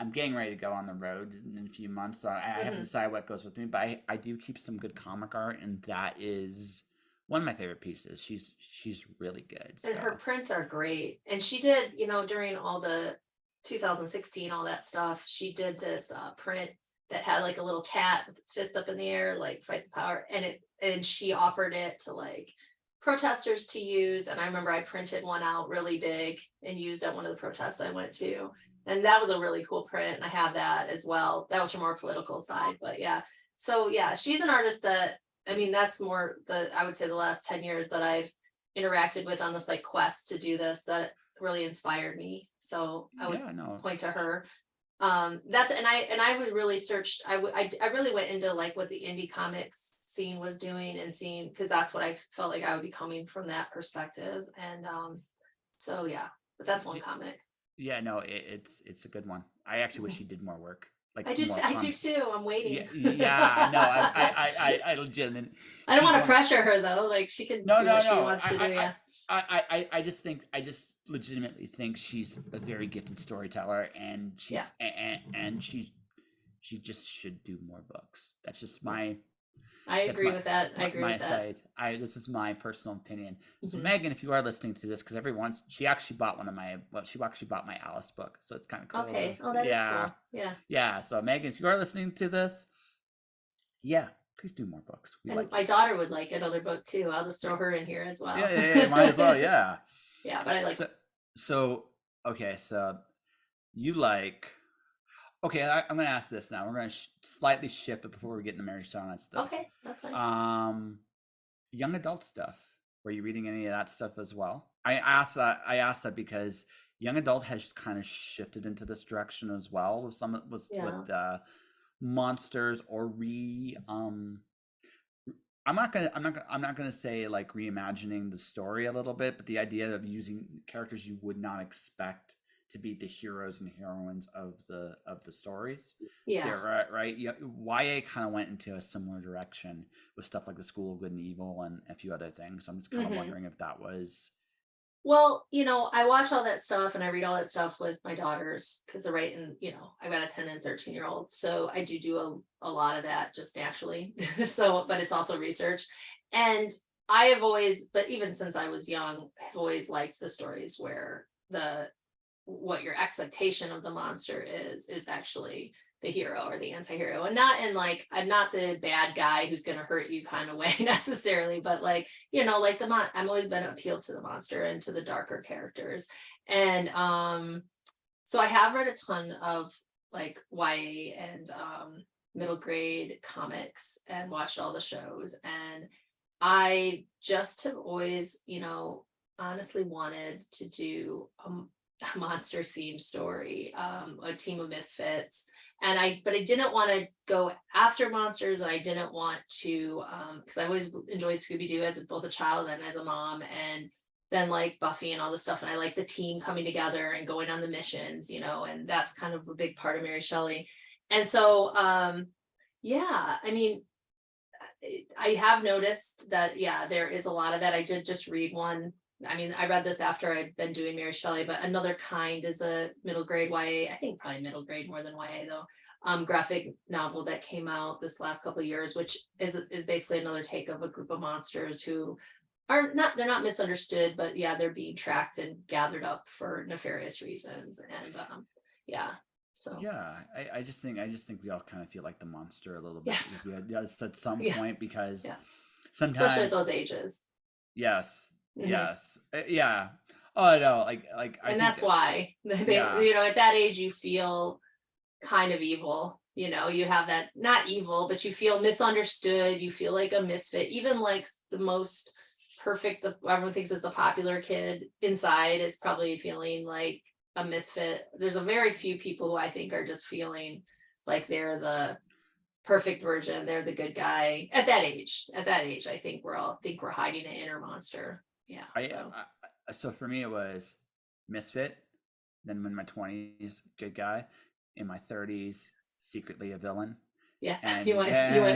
I'm getting ready to go on the road in a few months, so I have to Hmm. decide what goes with me. But I do keep some good comic art, and that is one of my favorite pieces. She's really good. And her So prints are great. And she did, during all the 2016, all that stuff, she did this print that had like a little cat with its fist up in the air, like fight the power. And she offered it to like protesters to use. And I remember I printed one out really big and used at one of the protests I went to. And that was a really cool print. And I have that as well. That was from our political side. But yeah. So yeah, she's an artist that, I mean, that's more I would say the last 10 years that I've interacted with on this like quest to do this that really inspired me. So I would yeah, no, point to her. That's and I would really searched. I really went into like what the indie comics scene was doing and seeing, because that's what I felt like I would be coming from that perspective. And so yeah, but that's one comic. yeah, no, it's a good one. I actually wish she did more work, like more I do fun. too. I'm Yeah, waiting. yeah, no, I legitimately. I don't She's want to one. pressure her though. Like she can No, do no, what she no. wants to do. Yeah. I just legitimately think she's a very gifted storyteller, and Yeah. she just should do more books. Yes. I agree with that. I agree my with that. side. This is my personal opinion. So Hmm. Megan, if you are listening to this, because everyone's she actually bought she actually bought my Alice book, so it's kind of cool. Okay. Oh, that is Yeah, cool. Yeah. yeah. So Megan, if you are listening to this, yeah, please do more books. We And like my you. daughter would like another book too. I'll just throw her in here as well. Yeah. Might as well. Yeah. Yeah, but I like. So so okay. So you like okay, I'm gonna ask this now. We're gonna slightly shift it before we get into Mary Sonnets. This, Okay, that's fine. um, young adult stuff. Were you reading any of that stuff as well? I asked that. I asked that because young adult has kind of shifted into this direction as well. Some was Yeah. with monsters or I'm not gonna say like reimagining the story a little bit, but the idea of using characters you would not expect to be the heroes and heroines of the stories. Yeah, Yeah. right. Yeah, YA kind of went into a similar direction with stuff like the School of Good and Evil and a few other things. I'm just kind of Hmm. wondering if that was. Well, I watch all that stuff and I read all that stuff with my daughters because they're right. And, I've got a 10 and 13-year-old. So I do a lot of that just naturally. So, but it's also research. And I have always, but even since I was young, I've always liked the stories where what your expectation of the monster is actually the hero or the anti-hero, and not in like, I'm not the bad guy who's going to hurt you kind of way necessarily, but like, like I'm always been appealed to the monster and to the darker characters. And so I have read a ton of like YA and middle grade comics and watched all the shows, and I just have always, honestly wanted to do a monster themed story, a team of misfits. But I didn't want to go after monsters. And I didn't want to, because I always enjoyed Scooby-Doo as both a child and as a mom. And then like Buffy and all this stuff. And I like the team coming together and going on the missions, and that's kind of a big part of Mary Shelley. And so, yeah, I mean, I have noticed that, yeah, there is a lot of that. I did just read one. I mean, I read this after I'd been doing Mary Shelley, but Another Kind is a middle grade YA. I think probably middle grade more than YA though. Graphic novel that came out this last couple of years, which is basically another take of a group of monsters who they're not misunderstood, but yeah, they're being tracked and gathered up for nefarious reasons. And yeah, so Yeah, I just think we all kind of feel like the monster a little bit. yes, Yes, at some yeah, point because yeah, especially at sometimes those ages. yes, Mhm. yes, yeah. Oh no, like I And think that's that why yeah, at that age you feel kind of evil, you have that, not evil, but you feel misunderstood, you feel like a misfit, even like the most perfect, the everyone thinks is the popular kid inside is probably feeling like a misfit. There's a very few people who I think are just feeling like they're the perfect version, they're the good guy at that age. At that age, I think we're hiding an inner monster. Yeah. So So for me, it was misfit. Then in my 20s, good guy. In my 30s, secretly a villain. yeah, And you went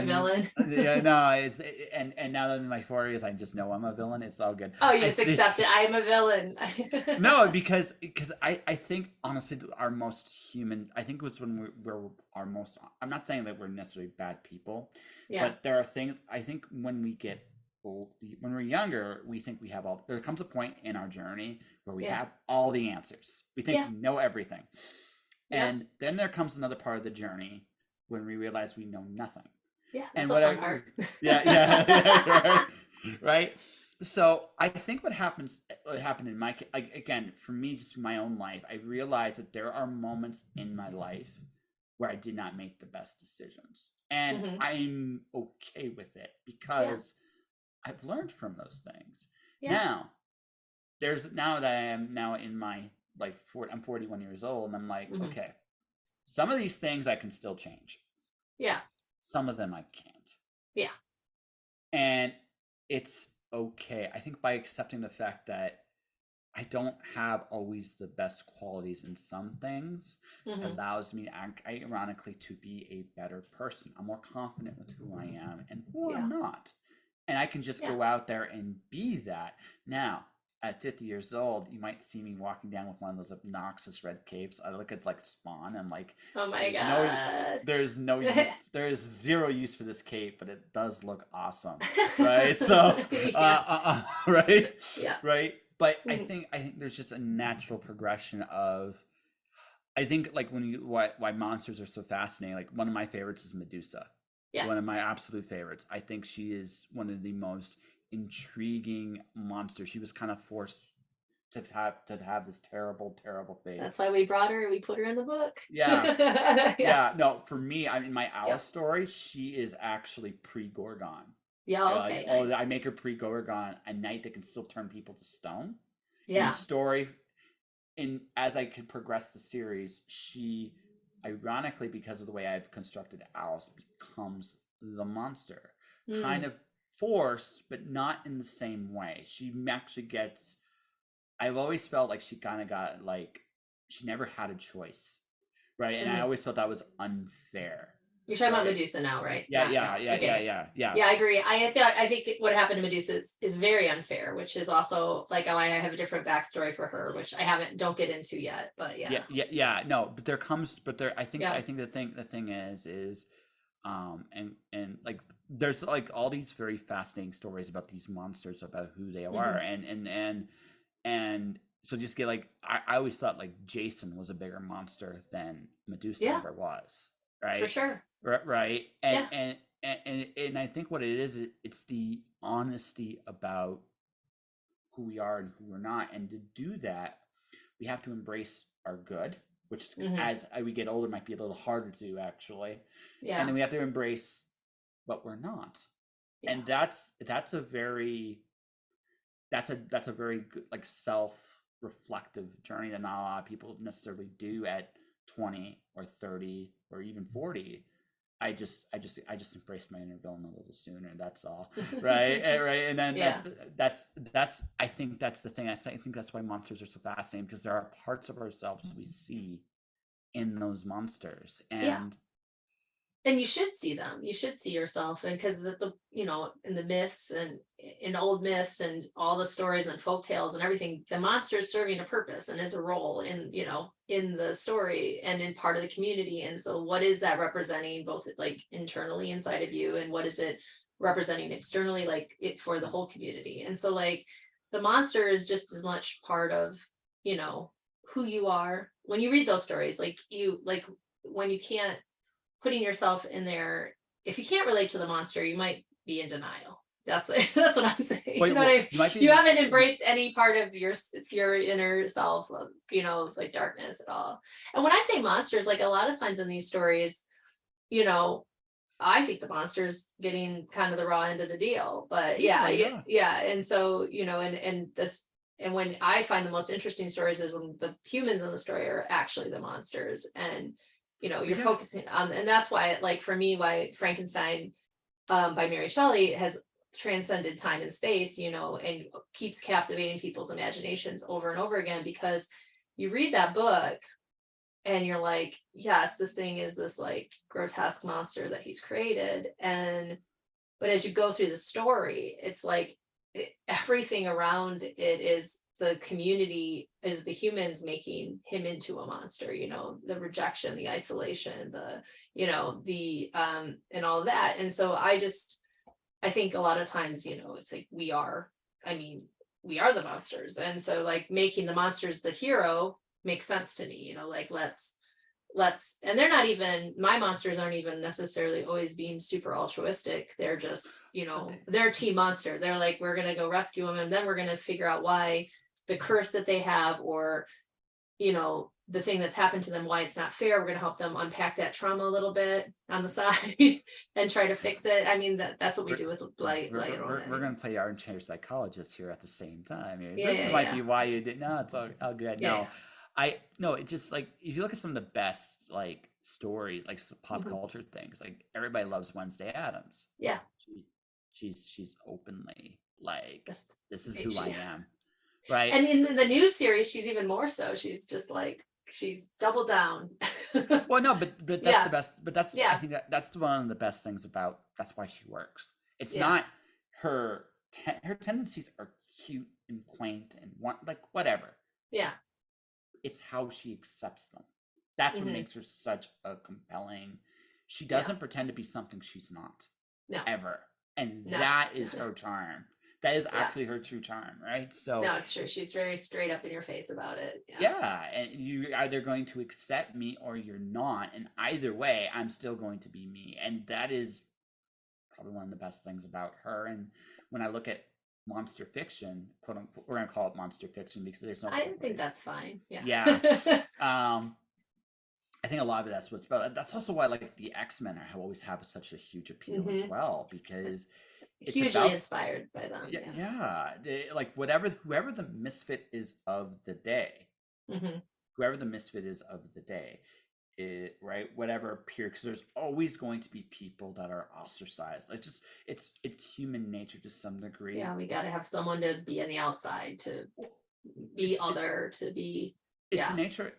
villain. yeah, no, it's and now that I'm in my 40s, I just know I'm a villain. It's all good. Oh, you just accept it. I am a villain. No, because I think honestly our most human. I think it was when we're our most. I'm not saying that we're necessarily bad people, Yeah. but there are things. I think when we get old, when we're younger, we think we have all. There comes a point in our journey where we Yeah. have all the answers. We think Yeah. we know everything, Yeah. and then there comes another part of the journey when we realize we know nothing. Yeah. And That's a fun part. yeah, right. So I think what happened in my like again for me, just my own life, I realized that there are moments in my life where I did not make the best decisions, and Mhm. I'm okay with it Yeah. because I've learned from those things. Yeah. Now now that I am now in my like I'm 41 years old, and I'm like, Mhm. okay, some of these things I can still change. Yeah. Some of them I can't. Yeah. And it's okay. I think by accepting the fact that I don't have always the best qualities in some things Mhm. allows me, ironically, to be a better person. I'm more confident with who I am and who Yeah. I'm not. And I can just Yeah. go out there and be that. Now, at 50 years old, you might see me walking down with one of those obnoxious red capes. I look at like Spawn. I'm like, Oh my there's no God. use. There's zero use for this cape, but it does look awesome, right? So, Yeah. right, Yeah. right. But I Mhm. think there's just a natural progression of. I think like when you why monsters are so fascinating. Like one of my favorites is Medusa. Yeah. One of my absolute favorites. I think she is one of the most intriguing monsters. She was kind of forced to have this terrible, terrible fate. That's why we brought her. We put her in the book. Yeah. Yeah. Yeah. No, for me, I mean my Yeah. Alice story, she is actually pre-Gorgon. Yeah. Like, Okay. oh, Nice. I make her pre-Gorgon, a knight that can still turn people to stone. In the Yeah. story, as I could progress the series, she, ironically, because of the way I've constructed Alice, becomes the monster. Kind Mm. of forced, but not in the same way. She actually gets. I've always felt like she kind of got like she never had a choice, right? And I Mhm. always felt that was unfair, You're talking about right? Medusa now, right? Yeah, Not yeah, now. yeah, yeah, Okay. yeah, yeah. Yeah, I agree. I think what happened to Medusa is very unfair, which is also like, oh, I have a different backstory for her, which don't get into yet. But Yeah, yeah. yeah. No, but there comes, but there. Yeah. I think the thing is, and like there's like all these very fascinating stories about these monsters about who they are, Mhm. and so just get like I always thought like Jason was a bigger monster than Medusa Yeah, ever was, for right? sure. Right, Yeah. and I think what it is, it's the honesty about who we are and who we're not, and to do that, we have to embrace our good, which Mhm. as we get older might be a little harder to do actually, and Yeah. then we have to embrace what we're not, Yeah. and that's a very that's a very good like self reflective journey that not a lot of people necessarily do at 20 or 30 or even 40. I just embraced my inner villain a little sooner. That's all, right? Right, and then Yeah. that's I think that's the thing. I think that's why monsters are so fascinating because there are parts of ourselves we see in those monsters, Yeah. and And you should see them. You should see yourself, and because in the myths and in old myths and all the stories and folk tales and everything, the monster is serving a purpose and is a role in the story and in part of the community. And so what is that representing both like internally inside of you, and what is it representing externally, like it for the whole community? And so like the monster is just as much part of, you know, who you are when you read those stories, like when you can't putting yourself in there, if you can't relate to the monster, you might be in denial. That's that's what I'm saying. You wait, know what well, I mean? you might You be haven't embraced any part of your inner self, like darkness at all. And when I say monsters, like a lot of times in these stories, you know, I think the monster's getting kind of the raw end of the deal, but yeah, Easily, yeah. yeah. And so, and when I find the most interesting stories is when the humans in the story are actually the monsters, and you're Yeah. focusing on, and that's why, like for me, why Frankenstein, by Mary Shelley has transcended time and space, and keeps captivating people's imaginations over and over again, because you read that book and you're like, yes, this thing is this like grotesque monster that he's created. But as you go through the story, it's like everything around it is the community, is the humans making him into a monster, the rejection, the isolation, the and all of that. And so I think a lot of times, it's like we are the monsters. And so like making the monsters the hero makes sense to me, like let's and they're not even, my monsters aren't even necessarily always being super altruistic. They're just, they're a team monster. They're like, we're gonna go rescue them, and then we're gonna figure out why the curse that they have, or the thing that's happened to them, why it's not fair. We're going to help them unpack that trauma a little bit on the side and try to fix it. I mean, that's what we do with Blight. We're going to play armchair psychologist here at the same time. Yeah, this might be why you did. No, it's all good. Yeah, No, it's just like if you look at some of the best like stories, like pop culture things, like everybody loves Wednesday Addams. Yeah, she's openly like, Just this is who I am, right? And in the new series, she's even more so. She's just like, she's doubled down. Well, no, but that's the best. But that's, Yeah. I think that's one of the best things about. That's why she works. It's Yeah. not her her tendencies are cute and quaint and like whatever. Yeah. It's how she accepts them. That's what makes her such a compelling. She doesn't pretend to be something she's not. No. Ever. And that is her charm. That is actually her true charm, right? So no, it's true. She's very straight up in your face about it. Yeah, and you're either going to accept me or you're not, and either way, I'm still going to be me, and that is probably one of the best things about her. And when I look at monster fiction, quote unquote, we're gonna call it monster fiction because there's no. I think that's fine. Yeah. Yeah. I think a lot of that's what's about. That's also why like the X-Men have always have such a huge appeal as well, because it's hugely inspired by them. Yeah. Like whoever the misfit is of the day, whoever the misfit is of the day, right? Whatever peer, because there's always going to be people that are ostracized. It's just it's human nature to some degree. Yeah, we got to have someone to be on the outside, to be other, to be. It's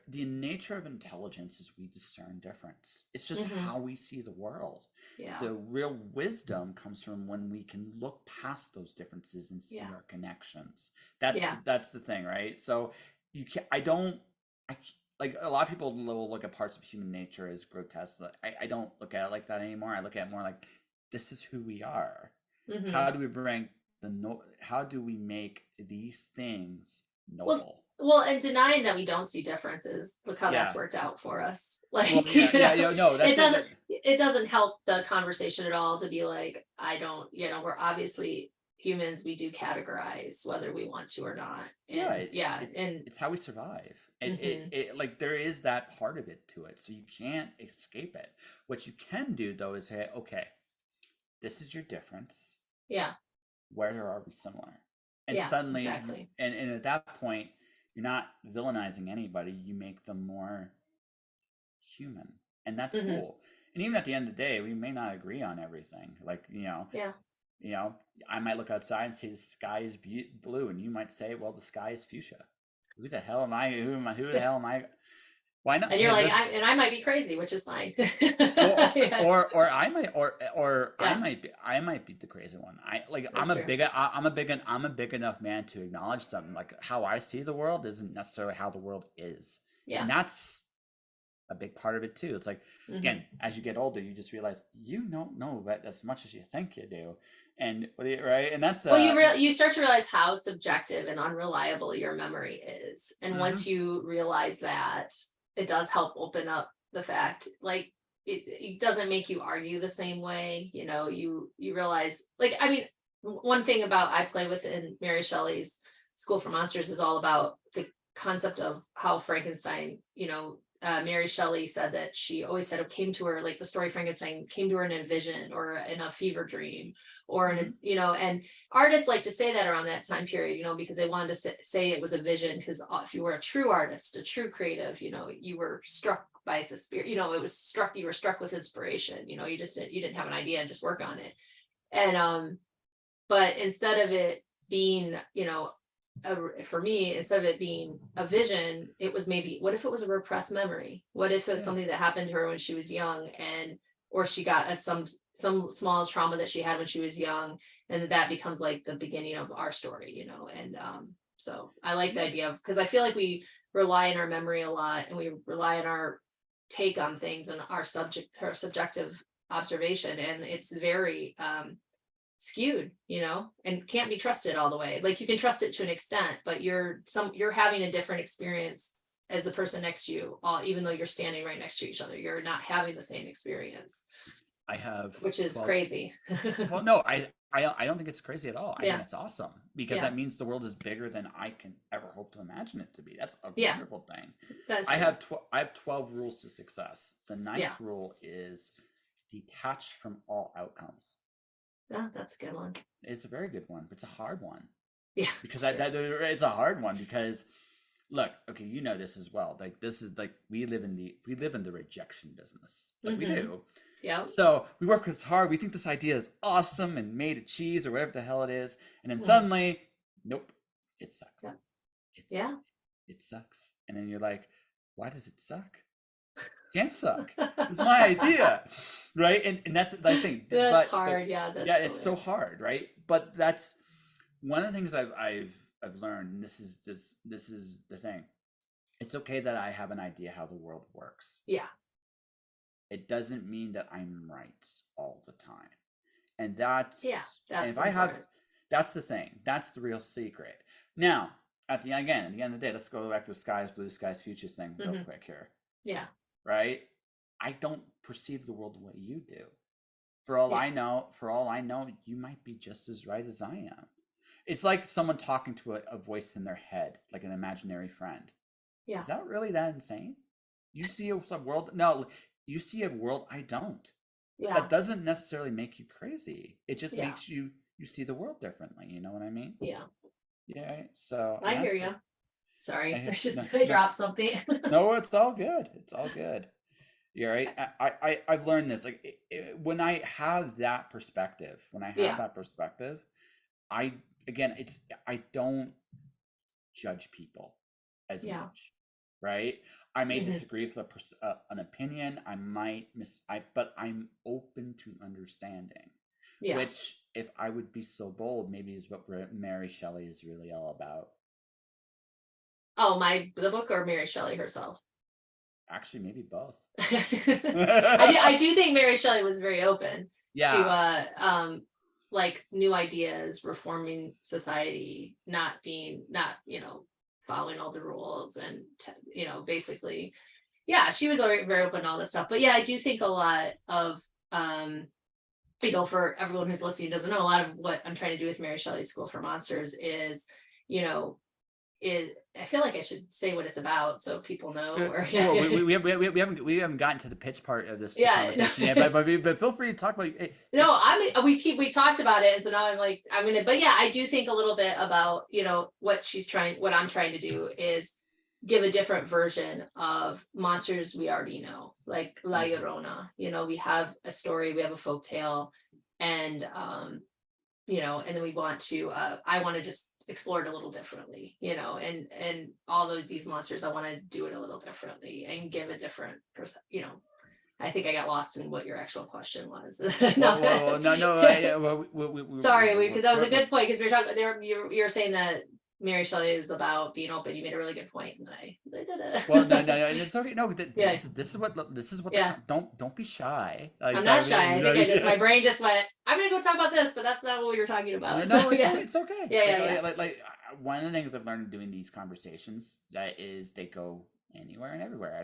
the nature of intelligence is we discern difference. It's just how we see the world. Yeah. The real wisdom comes from when we can look past those differences and see our connections. That's the thing, right? So you can like a lot of people will look at parts of human nature as grotesque. I don't look at it like that anymore. I look at it more like, this is who we are. How do we bring how do we make these things noble? Well, and denying that we don't see differences, look how that's worked out for us. Like, no, it doesn't help the conversation at all to be like, I don't, we're obviously humans. We do categorize whether we want to or not. And, and it's how we survive. And it like there is that part of it to it, so you can't escape it. What you can do though is say, okay, this is your difference. Yeah. Where are we similar? And suddenly, and at that point, you're not villainizing anybody. You make them more human, and that's cool. And even at the end of the day, we may not agree on everything. Like I might look outside and say the sky is blue, and you might say, well, the sky is fuchsia. Who the hell am I? Who the hell am I? Why not? And you're like, I might be crazy, which is fine. or I might be the crazy one. I'm a big enough man to acknowledge something. Like how I see the world isn't necessarily how the world is. Yeah. And that's a big part of it too. It's like, again, as you get older, you just realize you don't know that as much as you think you do. And right. And that's you start to realize how subjective and unreliable your memory is. And once you realize that, it does help open up the fact, like it doesn't make you argue the same way. You realize, like, I mean, one thing about I play with in Mary Shelley's School for Monsters is all about the concept of how Frankenstein, Mary Shelley said that she always said it came to her, like the story Frankenstein came to her in a vision or in a fever dream or in a, you know, and artists like to say that around that time period, you know, because they wanted to say it was a vision, because if you were a true artist, a true creative, you know, you were struck by the spirit, you know, you were struck with inspiration, you know, you didn't have an idea and just work on it. And but instead of it being, you know, for me, instead of it being a vision, it was maybe, what if it was a repressed memory? What if it was something that happened to her when she was young, and or she got some small trauma that she had when she was young, and that becomes like the beginning of our story, you know. And so I like the idea of, because I feel like we rely on our memory a lot, and we rely on our take on things and our subjective observation, and it's very skewed, you know, and can't be trusted all the way. Like you can trust it to an extent, but you're having a different experience as the person next to you, even though you're standing right next to each other. You're not having the same experience. I have, which is crazy. Well, no, I don't think it's crazy at all. I think Yeah. it's awesome, because Yeah. that means the world is bigger than I can ever hope to imagine it to be. That's a Yeah. wonderful thing. That's I true. have 12 rules to success. The ninth Yeah. rule is detach from all outcomes. Yeah, that's a good one. It's a very good one. It's a hard one. Yeah. Because it's a hard one, because look, okay, you know this as well. Like this is like we live in the rejection business. Like we do. Yeah. So we work as hard. We think this idea is awesome and made of cheese or whatever the hell it is, and then suddenly, nope, it sucks. Yeah. It sucks. And then you're like, why does it suck? Can't suck. It's my idea, right? And that's the thing. That's hard. Yeah. It's so hard, right? But that's one of the things I've learned. And this is the thing. It's okay that I have an idea how the world works. Yeah. It doesn't mean that I'm right all the time. And that's that's the thing. That's the real secret. Now, at the end of the day, let's go back to the skies, blue skies, futures thing real quick here. Yeah. Right? I don't perceive the world the way you do. For all I know, you might be just as right as I am. It's like someone talking to a voice in their head, like an imaginary friend. Yeah. Is that really that insane? You see a world? No, you see a world I don't. Yeah. That doesn't necessarily make you crazy. It just makes you see the world differently. You know what I mean? Yeah. Yeah. So I hear you. Sorry, I dropped something. No, it's all good. It's all good. You're right. I've learned this. Like when I have that perspective, I don't judge people as much. Right. I may disagree with an opinion. I might but I'm open to understanding. Yeah. Which, if I would be so bold, maybe is what Mary Shelley is really all about. Oh, the book, or Mary Shelley herself? Actually, maybe both. I do think Mary Shelley was very open to like new ideas, reforming society, not following all the rules, and basically, she was already very open to all this stuff. But I do think a lot of for everyone who's listening doesn't know, a lot of what I'm trying to do with Mary Shelley's School for Monsters is, I feel like I should say what it's about so people know. Or we haven't gotten to the pitch part of this conversation yet, but feel free to talk about. We talked about it, and so now I'm gonna. But I do think a little bit about what I'm trying to do is give a different version of monsters we already know, like La Llorona. We have a story, we have a folk tale, and and then we want to. I want to just explore it a little differently, and all of these monsters, I want to do it a little differently and give a different I think I got lost in what your actual question was. No. Sorry, because that was a good point, because we were talking there. You were saying that Mary Shelley is about being open. You made a really good point, and I did it. Well, no, it's okay. No, this is what. Don't be shy. I'm not shy. I think my brain just went, I'm gonna go talk about this, but that's not what we were talking about. No, it's okay. Yeah. Like one of the things I've learned doing these conversations is they go anywhere and everywhere.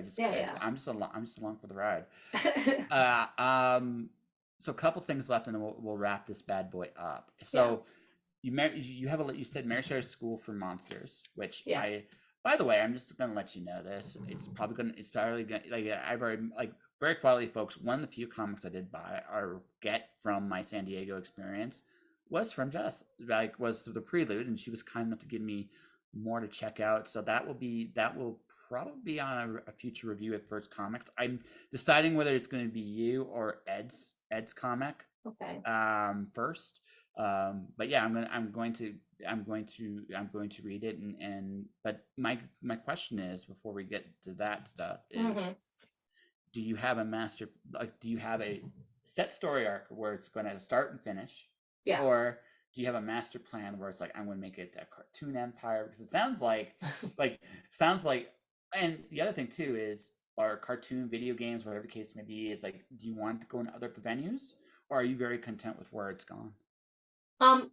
I'm just along for the ride. So a couple things left, and then we'll wrap this bad boy up. So. You said Mary Shelley's School for Monsters, which By the way, I'm just gonna let you know this. It's probably gonna. It's entirely gonna. Like I've already like very quietly, folks. One of the few comics I did buy or get from my San Diego experience was from Jess. Like was the Prelude, and she was kind enough to give me more to check out. So that will probably be on a future review at First Comics. I'm deciding whether it's going to be you or Ed's comic Okay. first. But yeah, I'm going to read it, and but my question is, before we get to that stuff, is Hmm. do you have a master, like do you have a set story arc where it's going to start and finish, Yeah. or do you have a master plan where it's like I'm going to make it a cartoon empire? Because it sounds like sounds like, and the other thing too is, are cartoon video games, whatever the case may be, is like, do you want to go into other venues, or are you very content with where it's gone? Um,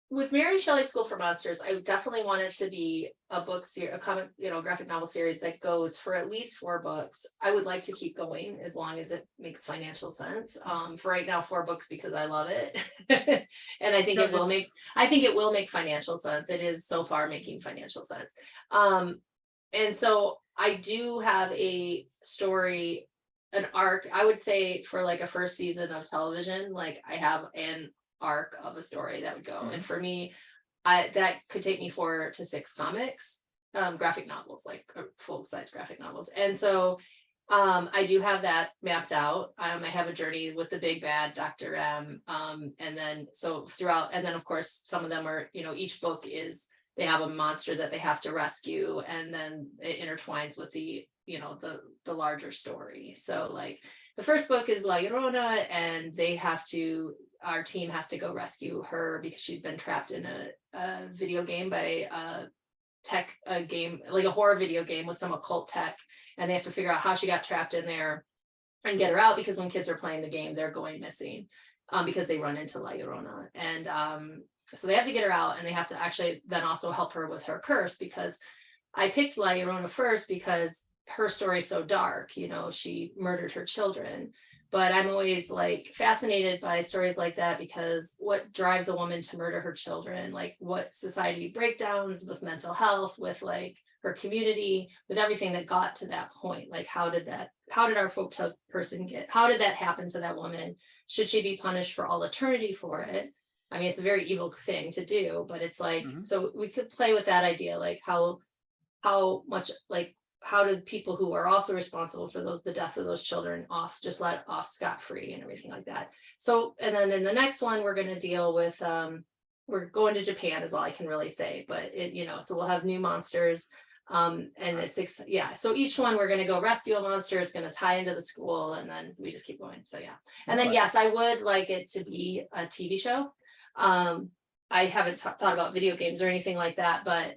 with Mary Shelley's School for Monsters, I definitely want it to be a book series, a comic, graphic novel series that goes for at least 4 books. I would like to keep going as long as it makes financial sense. For right now, 4 books because I love it. And I think No, it will it's make, I think it will make financial sense. It is so far making financial sense. Um, and so I do have a story, an arc, I would say for like a first season of television, like I have an arc of a story that would go. And mhm. for me, I that could take me 4 to 6 comics, graphic novels, like full size graphic novels. And so I do have that mapped out. I have a journey with the big bad Dr. M. And then so throughout, and then of course some of them are, each book is they have a monster that they have to rescue, and then it intertwines with the larger story. So like the first book is La Llorona, and our team has to go rescue her because she's been trapped in a video game by a game, like a horror video game with some occult tech, and they have to figure out how she got trapped in there and get her out, because when kids are playing the game they're going missing, because they run into La Llorona. And so they have to get her out, and they have to actually then also help her with her curse, because I picked La Llorona first because her story is so dark. She murdered her children. But I'm always like fascinated by stories like that, because what drives a woman to murder her children? Like what society breakdowns with mental health, with like her community, with everything that got to that point. Like how did our folktale person how did that happen to that woman? Should she be punished for all eternity for it? I mean, it's a very evil thing to do, but it's like, Mhm. so we could play with that idea, like how much, like how did people who are also responsible for the death of those children just let off scot-free and everything like that. So, and then in the next one we're going to deal with we're going to Japan is all I can really say, but so we'll have new monsters. And yeah, so each one we're going to go rescue a monster, it's going to tie into the school, and then we just keep going. So yeah. And then Okay. yes, I would like it to be a TV show. I haven't thought about video games or anything like that, but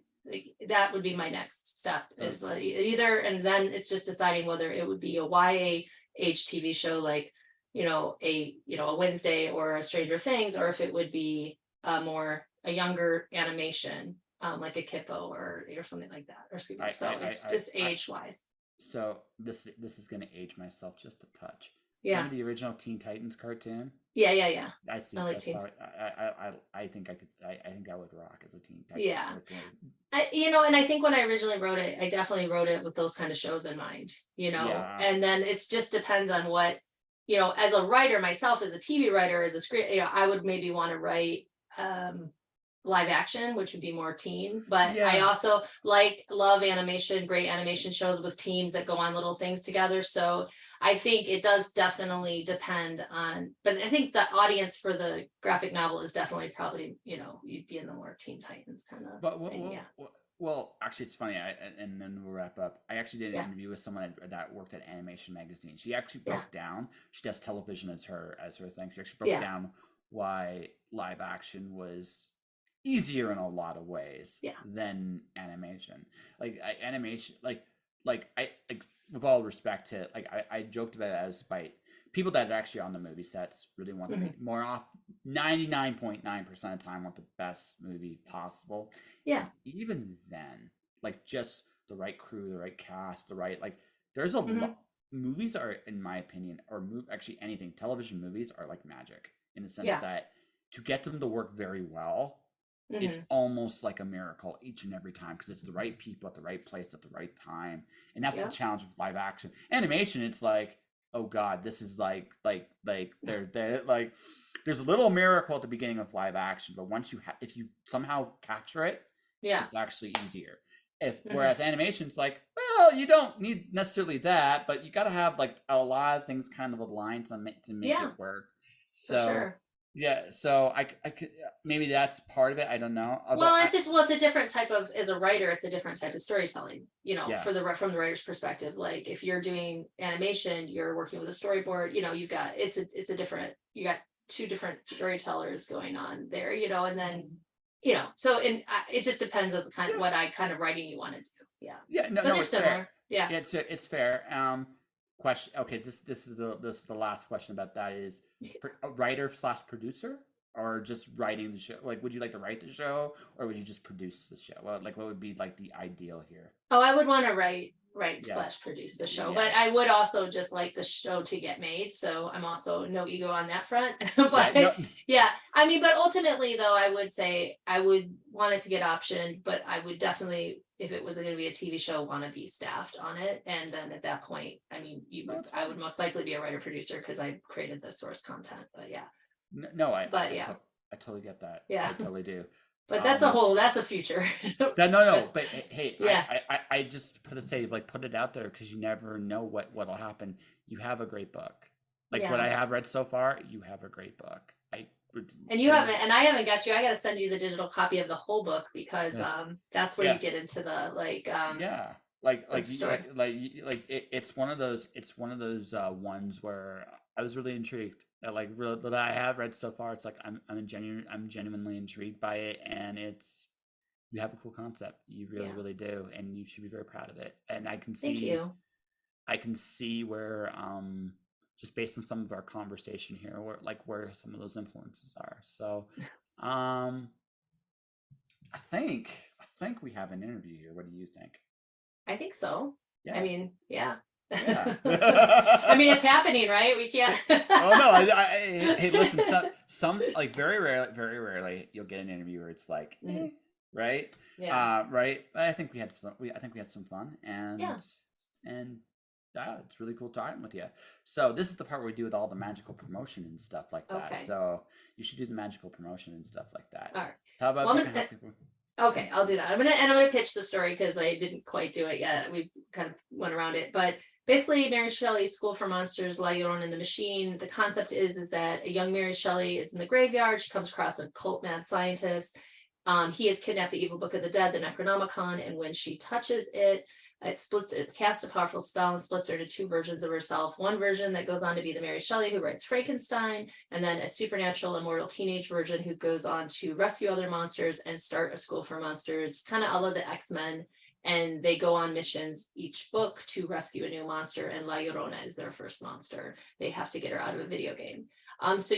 that would be my next step, is either, and then it's just deciding whether it would be a YA age TV show, like a Wednesday or a Stranger Things, or if it would be a younger animation, like a Kippo or something like that, or Scooby. So it's just I age wise. so this is going to age myself just a touch. Yeah, Remember the original Teen Titans cartoon? yeah. I I see. like That's teen. how I think I could. I think that would rock as a Teen Titans Yeah. cartoon. And I think when I originally wrote it, I definitely wrote it with those kind of shows in mind, Yeah. and then it's just depends on what, as a writer myself, as a TV writer, as a script, I would maybe want to write live action, which would be more teen, but I Yeah. also love animation, great animation shows with teams that go on little things together. So I think it does definitely depend on, but I think the audience for the graphic novel is definitely probably, you'd be in the more Teen Titans kind of But thing. Yeah. well, actually, it's funny. And then we'll wrap up. I actually did an Yeah. interview with someone that worked at Animation Magazine. She actually Yeah. broke down. She does television as her thing. She actually broke Yeah. down why live action was easier in a lot of ways Yeah. than animation. Animation, like with all respect to, like I joked about it as by people that are actually on the movie sets really want Mhm. more off 99.9% of the time want the best movie possible. Yeah. And even then, like just the right crew, the right cast, the right, like there's a Mhm. lot. Movies are, in my opinion, or actually anything, television movies are like magic in the sense Yeah. that to get them to work very well, it's Hmm. almost like a miracle each and every time because it's the right people at the right place at the right time. And that's the Yeah. challenge with live action. Animation, it's like, oh God, this is like they're like there's a little miracle at the beginning of live action, but once if you somehow capture it, Yeah. it's actually easier. If Hmm. whereas animation's like, well, you don't need necessarily that, but you got to have like a lot of things kind of aligned to make Yeah, it work. for So sure. yeah, so I could maybe that's part of it. I don't know. Although Well, I it's just well, it's a different type of as a writer, it's a different type of storytelling, yeah for from the writer's perspective. Like if you're doing animation, you're working with a storyboard, you've got it's a different you got two different storytellers going on there, and then so it just depends on the kind yeah what I kind of writing you want to do. Yeah. yeah no But no they're it's fair. similar. Yeah. Yeah, it's fair. Question. Okay, this is the last question about that is a writer slash producer or just writing the show. Like, would you like to write the show or would you just produce the show? Well, like, what would be like the ideal here? Oh, I would want to write Yeah, slash produce the show, but yeah, I would also just like the show to get made. So I'm also no ego on that front. yeah. But No, yeah, I mean, but ultimately though, I would say I would want it to get optioned, but I would definitely, if it was going to be a TV show, want to be staffed on it. And then at that point, I mean, no, it's I would fine. most likely be a writer producer because I created the source content. But yeah, No, but yeah, I totally get that. yeah. I totally do. But Um, that's a future. no, But but hey, yeah, I just put it out there because you never know what'll happen. You have a great book, like what yeah. I have read so far. You have a great book. And you haven't, and I haven't got you. I got to send you the digital copy of the whole book because uh, that's where you yeah, get into the yeah, the story. it's one of those. It's one of those ones where I was really intrigued. That I have read so far. It's like I'm genuinely intrigued by it, and it's you have a cool concept. You really, Yeah. really do, and you should be very proud of it. And Thank you. I can see where, just based on some of our conversation here, where some of those influences are. So, um, I think we have an interview here. What do you think? I think so. I Yeah, mean, yeah. yeah. I mean, it's happening, right? We can't. Oh no! Hey, listen. Some like very rarely, you'll get an interview where it's like, Mhm. right, Yeah. right. I think we had some. I think we had some fun, Yeah. and yeah, it's really cool talking with you. So this is the part where we do with all the magical promotion and stuff like that. Okay. So you should do the magical promotion and stuff like that. All right. How Well, about you can help people? okay, I'll do that. I'm gonna pitch the story because I didn't quite do it yet. We kind of went around it, but basically, Mary Shelley's School for Monsters, La Llorona and the Machine. The concept is that a young Mary Shelley is in the graveyard. She comes across a cult mad scientist. He has kidnapped the evil Book of the Dead, the Necronomicon, and when she touches it, it casts a powerful spell and splits her into two versions of herself. One version that goes on to be the Mary Shelley who writes Frankenstein, and then a supernatural immortal teenage version who goes on to rescue other monsters and start a school for monsters, kind of all of the X-Men. And they go on missions each book to rescue a new monster, and La Llorona is their first monster. They have to get her out of a video game. So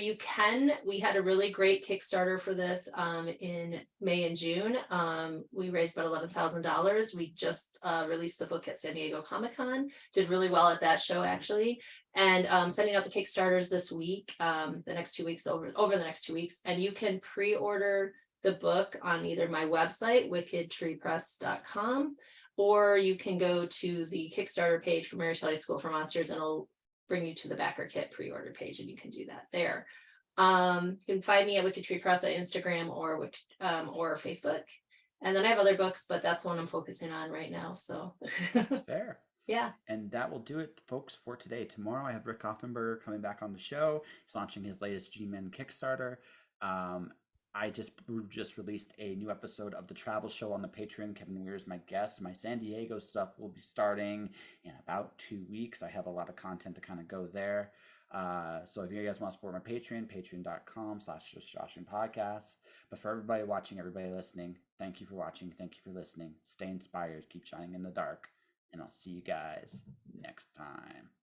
we had a really great Kickstarter for this in May and June. We raised about $11,000. We just released the book at San Diego Comic-Con, did really well at that show actually. And sending out the Kickstarters this week, the next 2 weeks, over the next 2 weeks. And you can pre-order the book on either my website, wickedtreepress.com, or you can go to the Kickstarter page for Mary Shelley School for Monsters and it'll bring you to the backer kit pre-order page and you can do that there. You can find me at Wicked Tree Press on Instagram or Facebook. And then I have other books, but that's one I'm focusing on right now. So That's fair. yeah. And that will do it, folks, for today. Tomorrow I have Rick Offenberger coming back on the show. He's launching his latest G-Men Kickstarter. I just released a new episode of the Travel Show on the Patreon. Kevin Weir is my guest. My San Diego stuff will be starting in about 2 weeks. I have a lot of content to kind of go there. So if you guys want to support my Patreon, patreon.com/justjoshingpodcast. But for everybody watching, everybody listening, thank you for watching. Thank you for listening. Stay inspired. Keep shining in the dark. And I'll see you guys next time.